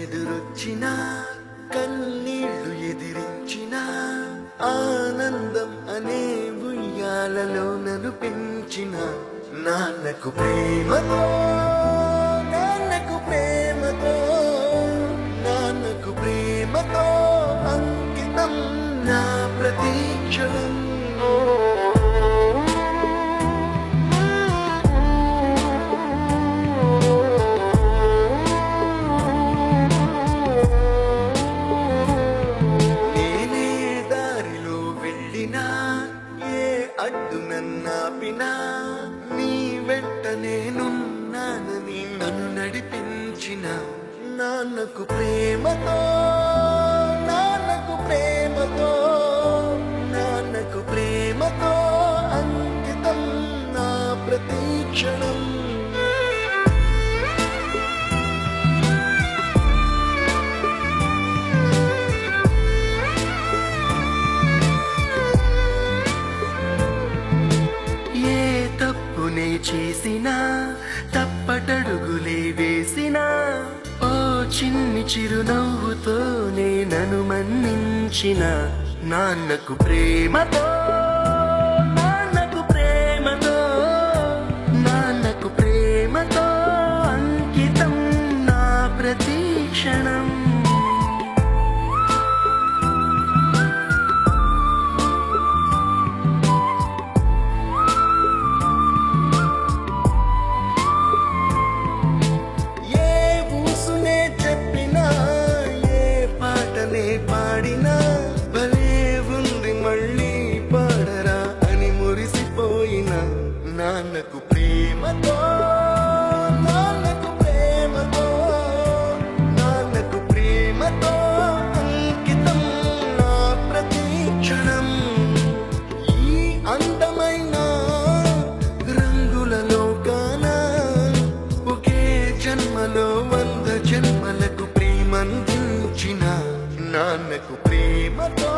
ఎదురొచ్చిన కన్నీళ్లు ఎదిరించిన ఆనందం అనే ఉయ్యాలలో నన్ను పెంచిన నాన్నకు ప్రేమతో నాన్నకు ప్రేమతో నాన్నకు ప్రేమతో అంకితం నా ప్రతీక్షణం. అడ్డు నన్నాపినా నీ వెంట నేనున్నానని నన్ను నడిపించిన నాన్నకు ప్రేమతో నాన్నకు ప్రేమతో నాన్నకు ప్రేమతో అంకితం నా ప్రతీక్షణం. చేసిన తప్పటడుగులే వేసిన ఓ చిన్ని చిరునవ్వుతోనే నన్ను మన్నించిన నాన్నకు ప్రేమతో నాన్నకు ప్రేమతో నాన్నకు ప్రేమతో అంకితం నా ప్రతీక్షణం. పాడినా భలే ఉంది మళ్ళీ పాడరా అని మురిసిపోయిన నాన్నకు ప్రేమతో నాన్నకు ప్రేమతో నాన్నకు ప్రేమతో అంకితం నా ప్రతీక్షణం. ఈ అందమైన రంగుల లోకాన ఒకే జన్మలో 100 జన్మలకు ప్రేమందించిన నాన్నకు ప్రేమతో